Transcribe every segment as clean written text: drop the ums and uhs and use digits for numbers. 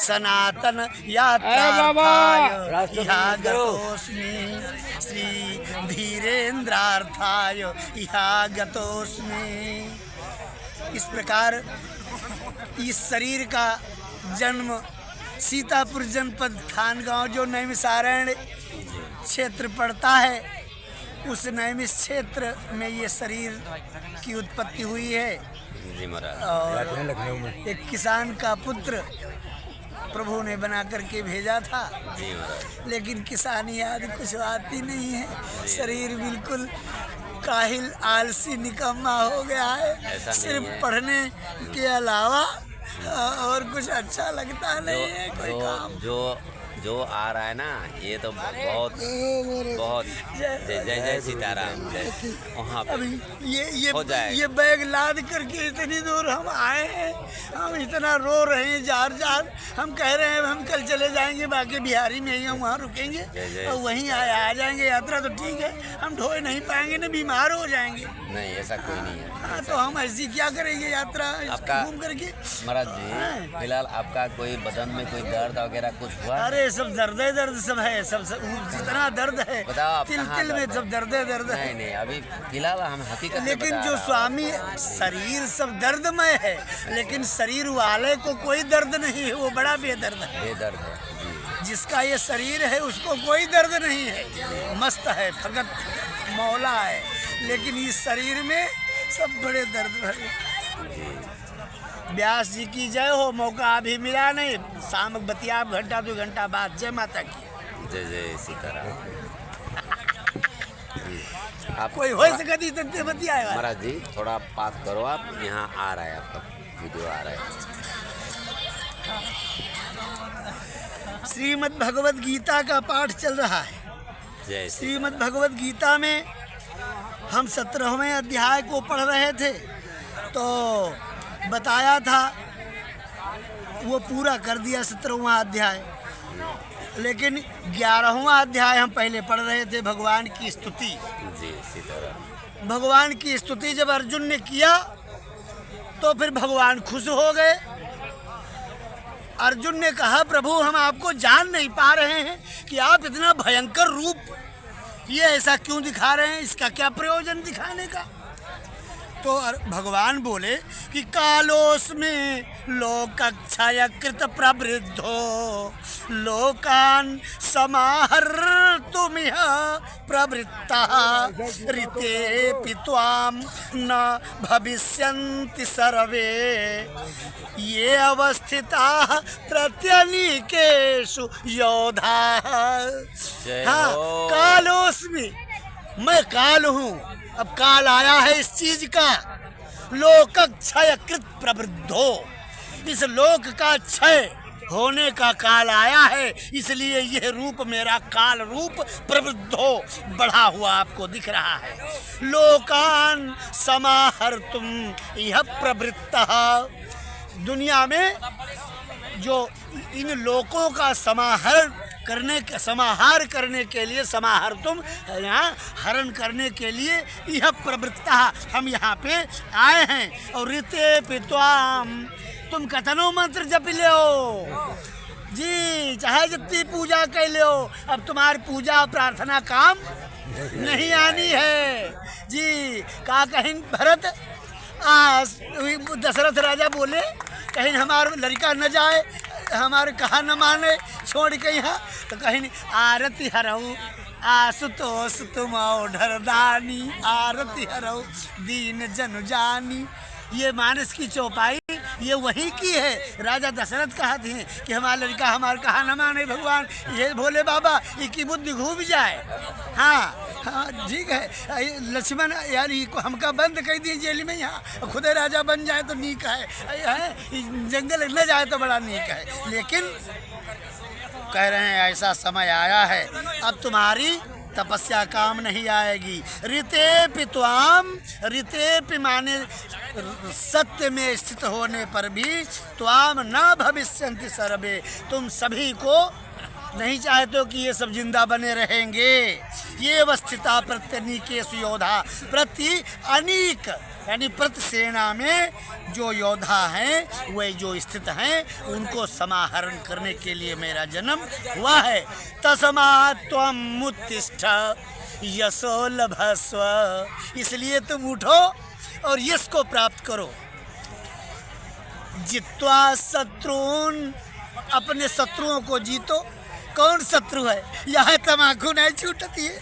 सनातन यात्रार्थाय इहागतोऽस्मि श्री धीरेन्द्रार्थाय इहागतोऽस्मि। इस प्रकार इस शरीर का जन्म सीतापुर जनपद थानगांव जो नैमिषारण्य क्षेत्र पड़ता है, उस नैमिष क्षेत्र में ये शरीर की उत्पत्ति हुई है। और एक किसान का पुत्र प्रभु ने बना करके भेजा था, लेकिन किसानी आदि कुछ आती नहीं है। शरीर बिल्कुल काहिल आलसी निकम्मा हो गया है। सिर्फ पढ़ने के अलावा और कुछ अच्छा लगता नहीं है कोई काम। जो आ रहा है ना, ये तो बहुत बहुत जय जय सीताराम वहाँ पे ये बैग लाद करके इतनी दूर हम आए हैं, हम इतना रो रहे हैं जार जार। हम कह रहे हैं हम कल चले जाएंगे, बाकी बिहारी में ही हम वहाँ रुकेंगे और वहीं आ जाएंगे। यात्रा तो ठीक है, हम ढोए नहीं पाएंगे ना, बीमार हो जाएंगे। नहीं, ऐसा कोई नहीं है। हाँ, तो हम ऐसी क्या करेंगे यात्रा घूम करके। महाराज जी, फिलहाल आपका कोई बदन में कोई दर्द वगैरह कुछ हुआ? अरे सब दर्द सब है, सब जितना दर्द है, तिल तिल में सब दर्द है। नहीं, अभी फिलहाल हम हकीकत। लेकिन जो स्वामी शरीर सब दर्दमय है, लेकिन शरीर वाले को कोई दर्द नहीं है, वो बड़ा बेदर्द है। जिसका ये शरीर है उसको कोई दर्द नहीं है, मस्त है, फकत मौला है। लेकिन इस शरीर में सब बड़े दर्द भरे। व्यास जी की जय हो। मौका अभी मिला नहीं, शाम बतिया घंटा 2 घंटा बाद। जय माता की। जय जय सीताराम। आप कोई हो सके तो बतिया। महाराज जी थोड़ा पास करो, आप यहाँ आ रहा है, आपका वीडियो आ रहा है। श्रीमद् भगवद गीता का पाठ चल रहा है। श्रीमद् भगवद गीता में हम 17वें अध्याय को पढ़ रहे थे, तो बताया था वो पूरा कर दिया 17वां अध्याय। लेकिन 11वां अध्याय हम पहले पढ़ रहे थे, भगवान की स्तुति। भगवान की स्तुति जब अर्जुन ने किया तो फिर भगवान खुश हो गए। अर्जुन ने कहा, प्रभु हम आपको जान नहीं पा रहे हैं कि आप इतना भयंकर रूप ये ऐसा क्यों दिखा रहे हैं, इसका क्या प्रयोजन दिखाने का। तो भगवान बोले कि कालोस्मि लोकक्षय कृत प्रवृद्धो लोकान समाहर्तुमिह प्रवृत्तः ऋतेऽपि त्वां न भविष्यन्ति सर्वे ये अवस्थिताः प्रत्यनीकेषु योधाः। हाँ, कालोस्मि, मैं काल हूँ। अब काल आया है इस चीज का। लोकक्षय कृत प्रवृद्धो, इस लोक का क्षय होने का काल आया है, इसलिए यह रूप मेरा काल रूप प्रवृद्धो बढ़ा हुआ आपको दिख रहा है। लोकान समाहर्तुम यह प्रवृत्तः, दुनिया में जो इन लोकों का समाहार करने के लिए, समाहर्तुम यहाँ हरण करने के लिए, यह प्रवृत्ता हम यहाँ पे आए हैं। और ऋते पित्वाम, तुम कथनो मंत्र जप लो जी, चाहे जितनी पूजा कर लो, अब तुम्हारी पूजा प्रार्थना काम नहीं आनी है जी। का कहीं भरत दशरथ राजा बोले, कहीं हमारा लड़का न जाए, हमारे कहा न माने, छोड़ के यहाँ, तो कहीं आरती हरऊ आशुतोष तुम ढरदानी, आरती हरऊ दीन जन जानी। ये मानस की चौपाई ये वही की है। राजा दशरथ कहते हैं कि हमारा लड़का हमारे कहा न माने, भगवान ये भोले बाबा इसकी बुद्धि घूम जाए। हाँ ठीक है, लक्ष्मण यार हमका बंद कर दिए जेल में, यहाँ खुद राजा बन जाए तो नीक है, जंगल न जाए तो बड़ा नीक है। लेकिन कह रहे हैं ऐसा समय आया है, अब तुम्हारी तपस्या काम नहीं आएगी। ऋतेऽपि त्वाम, ऋतेऽपि माने सत्य में स्थित होने पर भी, त्वाम न भविष्यन्ति सर्वे, तुम सभी को नहीं चाहते हो कि ये सब जिंदा बने रहेंगे। ये अवस्थिता प्रत्यनीकेषु योधा, प्रति अनीक यानी प्रति सेना में जो योद्धा हैं वे जो स्थित हैं उनको समाहरण करने के लिए मेरा जन्म हुआ है। तस्मात् त्वम् उत्तिष्ठ यशो लभस्व, इसलिए तुम उठो और यश को प्राप्त करो। जित्वा शत्रुन, अपने शत्रुओं को जीतो। कौन शत्रु है? यहाँ तम्बाकू नहीं छूटती है,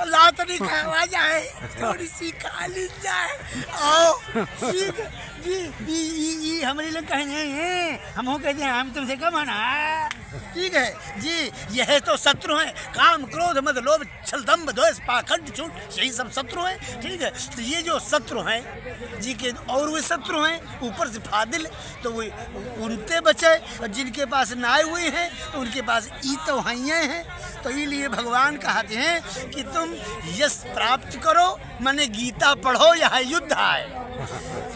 लात नहीं खावा जाए, थोड़ी सी खा ली जाए। आओ ठीक जी, हमारे लोग कहेंगे हम कहते हैं हम तुमसे कम आना, ठीक है जी। यह तो शत्रु हैं, काम क्रोध मद लोभ छल दंभ द्वेष पाखंड झूठ, यही सब शत्रु हैं, ठीक है। तो ये जो शत्रु हैं जी के, और वे शत्रु हैं ऊपर से फादिल, तो वे उनसे बचे। और जिनके पास नाए हुए हैं तो उनके पास ई तो हैं। तो इसलिए भगवान कहते हैं कि तुम यश प्राप्त करो, माने गीता पढ़ो, यहाँ युद्ध आए।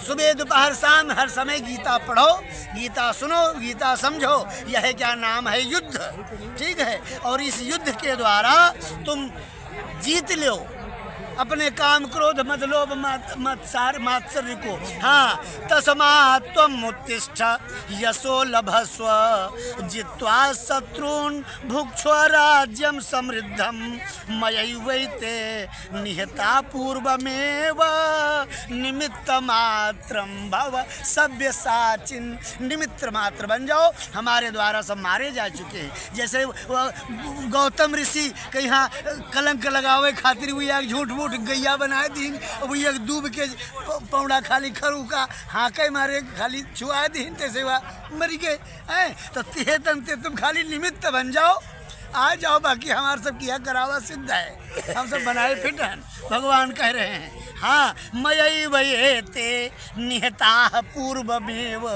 सुबह दोपहर शाम हर समय गीता पढ़ो, गीता सुनो, गीता समझो, यह क्या नाम है? युद्ध, ठीक है। और इस युद्ध के द्वारा तुम जीत लो अपने काम क्रोध मद लोभ मात्सर्य को। हाँ, तस्मात् त्वम् उत्तिष्ठ यशो लभस्व, जित्वा शत्रून् भुक्ष्व राज्यं समृद्धं, मयैवैते निहता पूर्वमेव, निमित्त मात्रं भव सव्यसाचिन्, निमित्त मात्र बन जाओ। हमारे द्वारा सब मारे जा चुके हैं। जैसे गौतम ऋषि के यहाँ कलंक लगावे खातिर हुई एक झूठ गैया बनाए दीन, वो एक दूब के पौड़ा खाली खरू का हाँके मारे खाली छुआ दीन, तैसे हुआ मरी गए हैं। तो ते तुम खाली निमित्त बन जाओ, आ जाओ, बाकी हमारे सब किया करावा सिद्ध है, हम सब बनाए फिट हैं। भगवान कह रहे हैं हाँ, मयैवैते निहता पूर्वमेव,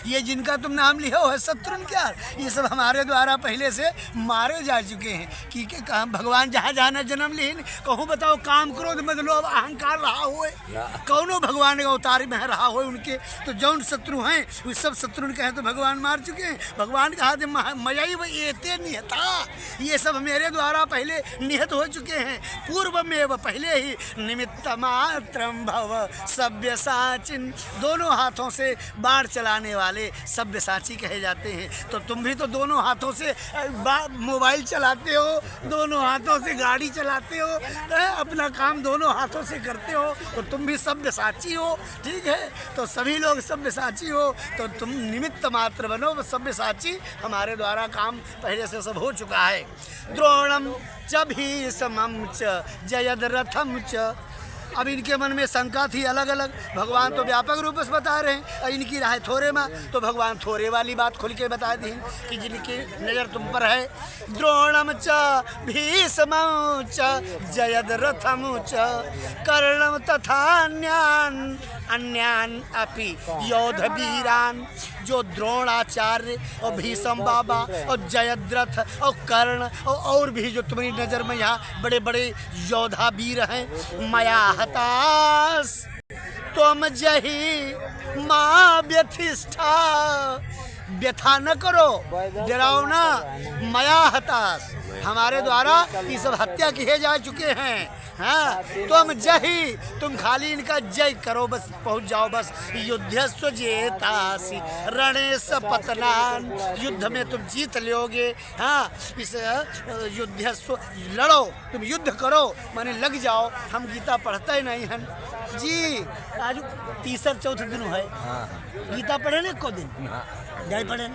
ये जिनका तुम नाम लिया है शत्रुन क्या, ये सब हमारे द्वारा पहले से मारे जा चुके हैं। कि काम भगवान जहाँ जहाँ जन्म लेन, कहूँ बताओ काम क्रोध मद लोभ अहंकार रहा हुए, कौनो भगवान के अवतार में रहा हो उनके, तो जौन शत्रु हैं वे सब शत्रुन कहें तो भगवान मार चुके हैं। भगवान कहा थे मयैवैते निहता, ये सब मेरे द्वारा पहले निहत हो चुके हैं। पूर्वमेव, पहले ही। निमित्त मात्रम भव सव्यसाचिन, दोनों हाथों से बाढ़ चलाने वाले सव्यसाची कहे जाते हैं। तो तुम भी तो दोनों हाथों से मोबाइल चलाते हो, दोनों हाथों से गाड़ी चलाते हो, अपना काम दोनों हाथों से करते हो, तो तुम भी सव्यसाची हो, ठीक है। तो सभी लोग सव्यसाची हो, तो तुम निमित्त मात्र बनो, सव्यसाची। हमारे द्वारा काम पहले से सब हो चुका है। द्रोणम च भीष्मं च जयद्रथं च, अब इनके मन में शंका थी अलग अलग, भगवान तो व्यापक रूप से बता रहे हैं और इनकी राय थोड़े में, तो भगवान थोड़े वाली बात खुल के बता दी कि जिनकी नज़र तुम पर है। द्रोणम च भीष्मं च जयद्रथं च कर्णं तथा अन्यान अपि योधवीरान, जो द्रोणाचार्य और भीष्म बाबा और जयद्रथ और कर्ण और भी जो तुम्हारी नज़र में यहाँ बड़े बड़े योद्धा वीर हैं, मया हतास तुम जही माँ व्यथिष्ठा, व्यथा न करो, डराओ ना। मया हतास, हमारे द्वारा ये सब हत्या किए जा चुके हैं। हाँ, तुम जही, तुम खाली इनका जय करो, बस पहुंच जाओ, बस। युद्धस्व जेतासी रणेश पतनान, युद्ध में तुम जीत लोगे। हाँ, इस युद्धस्व, लड़ो, तुम युद्ध करो, माने लग जाओ। हम गीता पढ़ते ही नहीं हैं जी, आज तीसरा चौथा दिन है। गीता पढ़े ना को दिन नहीं पढ़े,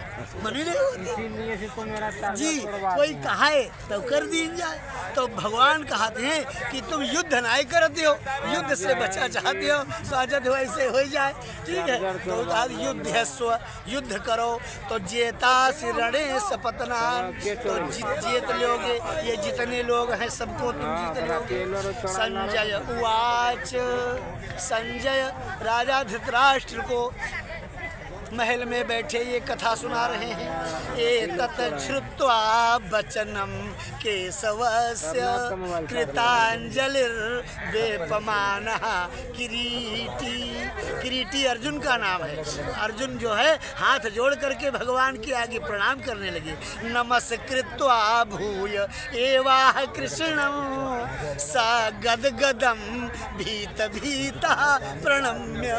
मन ही नहीं होती जी। कोई कहा है तो कर दी जाए, तो भगवान कहते हैं कि तुम युद्ध नहीं करते हो, युद्ध से बचा चाहते हो, स्वागत हो ऐसे हो जाए, ठीक है। तो युद्ध स्व, युद्ध करो, तो जेता रणेश पतनान, तो जीत लोगे। ये जितने लोग हैं सबको तुम जीत लोगे। संजय उवाच, संजय राजा धृतराष्ट्र को महल में बैठे ये कथा सुना रहे हैं। एतत् श्रुत्वा वचनम केशवस्य कृतांजलिर्वेपमानः किरीटी। किरीटी अर्जुन का नाम है। अर्जुन जो है हाथ जोड़ करके भगवान के आगे प्रणाम करने लगे। नमस्कृत्वा भूय एवाह कृष्णं स गदगदं भीत भीता प्रणम्य।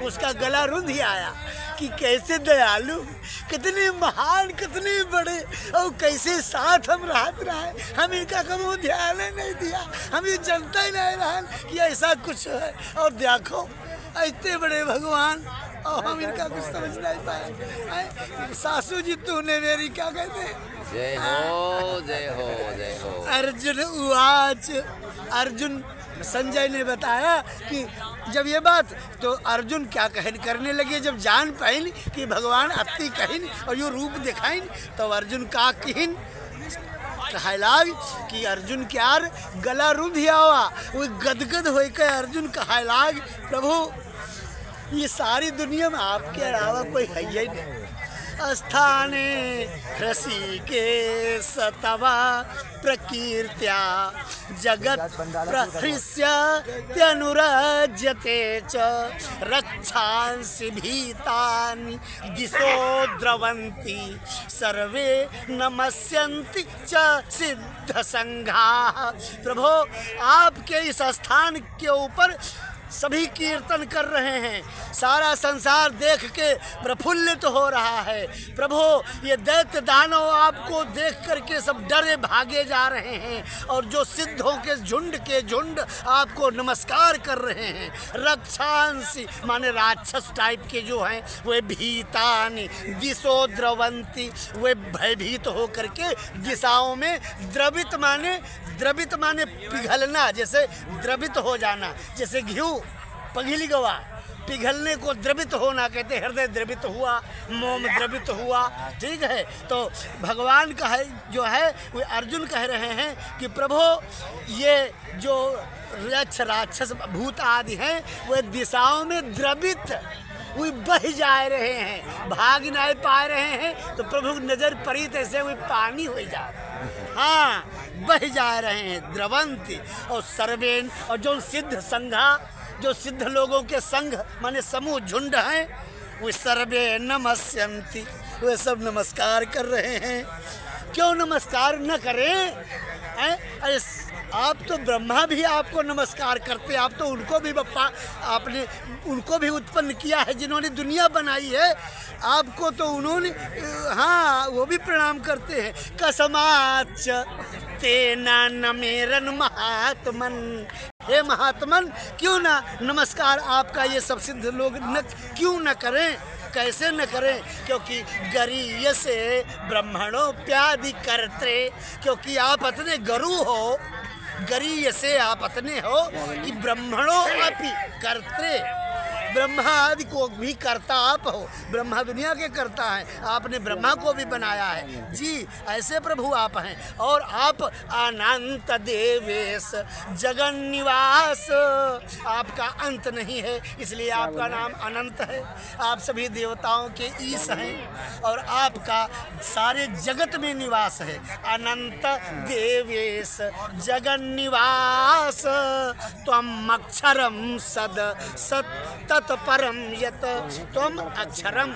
उसका गला रुंध आया कि कैसे दयालु, कितने महान, कितने बड़े, और कैसे साथ हम रहते रहे। हम इनका कभी ध्यान ही नहीं दिया, हम ये जानता ही नहीं रहा कि ऐसा कुछ है। और देखो इतने बड़े भगवान और हम इनका कुछ समझ नहीं पाए। सासू जी तूने मेरी क्या कहते हैं? जय हो जय हो जय हो। अर्जुन उवाच। अर्जुन संजय ने बताया कि जब ये बात तो अर्जुन क्या करने लगे, जब जान पाइन कि भगवान अति कहिन और यो रूप दिखाइन, तो अर्जुन का किहिन कहलाग कि अर्जुन क्यार गला रुंध आवा, वो गदगद हो के अर्जुन कहलाग प्रभु ये सारी दुनिया में आपके अलावा कोई है ही नहीं। स्थाने ऋषिकेश तवा प्रकीर्त्या जगत प्रहृष्यत्यनुरज्यते च रक्षांसि भीतानि दिशो द्रवन्ति सर्वे नमस्यन्ति च सिद्ध संघाः। प्रभो आपके इस स्थान के ऊपर सभी कीर्तन कर रहे हैं, सारा संसार देख के प्रफुल्लित हो रहा है। प्रभु ये दैत्य दानव आपको देख करके सब डरे भागे जा रहे हैं, और जो सिद्धों के झुंड आपको नमस्कार कर रहे हैं। रक्षांसी माने राक्षस टाइप के जो हैं वे भीतानि दिशो द्रवंती, वे भयभीत हो करके दिशाओं में द्रवित माने पिघलना, जैसे द्रवित हो जाना, जैसे घी पघिली गवा पिघलने को द्रवित होना कहते। हृदय द्रवित हुआ, मोम द्रवित हुआ, ठीक है। तो भगवान का है जो है वो अर्जुन कह रहे हैं कि प्रभु ये जो राक्षस भूत आदि हैं वे दिशाओं में द्रवित वे बह जा रहे हैं, भाग नहीं पा रहे हैं। तो प्रभु नजर पड़ी तैसे वे पानी हो जा, हाँ बह जा रहे हैं द्रवंती। और सर्वेन और जो सिद्ध संघा, जो सिद्ध लोगों के संघ माने समूह झुंड हैं, वे सर्वे नमस्यन्ति, वे सब नमस्कार कर रहे हैं। क्यों नमस्कार न करें? अरे आप तो ब्रह्मा भी आपको नमस्कार करते, आप तो उनको भी बप्पा आपने उनको भी उत्पन्न किया है जिन्होंने दुनिया बनाई है, आपको तो उन्होंने हाँ वो भी प्रणाम करते हैं। कसमाच तेना नमेरन महात्मन, हे महात्मन क्यों ना नमस्कार आपका ये सब सिद्ध लोग न क्यों न करें, कैसे न करें? क्योंकि गरीय से ब्रह्मणोप्यादि करते, क्योंकि आप अपने गुरु हो, गरीय से आप अपने हो कि ब्रह्मणों अपि करते, ब्रह्मा आदि को भी करता आप हो। ब्रह्मा दुनिया के करता है, आपने ब्रह्मा को भी बनाया है जी, ऐसे प्रभु आप हैं। और आप अनंत देवेश जगन निवास, आपका अंत नहीं है इसलिए आपका नाम अनंत है। आप सभी देवताओं के ईश हैं और आपका सारे जगत में निवास है। अनंत देवेश जगन निवास त्वम अक्षरम सद सत परम यत, तुम अक्षरम,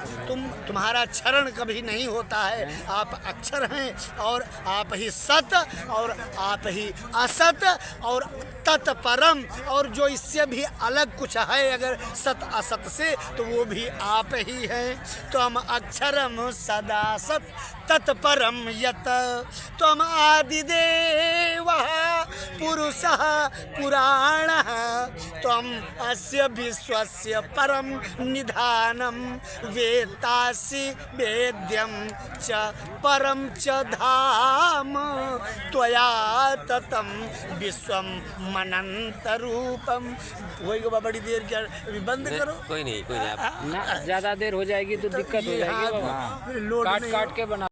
तुम्हारा क्षरण कभी नहीं होता है, आप अक्षर हैं। और आप ही सत और आप ही असत और तत्परम, और जो इससे भी अलग कुछ है अगर सत असत से तो वो भी आप ही हैं। तुम अक्षरम सदा सत तत्परम यत, तुम आदिदेवः पुरुषः पुराणः, तुम अस्य विश्वस्य परम निधानम वेत्तासि वेद्यम च परम च धाम, त्वया ततम विश्वम मनंत रूपम। वही बड़ी देर क्या बंद करो, कोई नहीं आप ना ज्यादा देर हो जाएगी तो दिक्कत हो जाएगी बाबा, लोड काट के बना।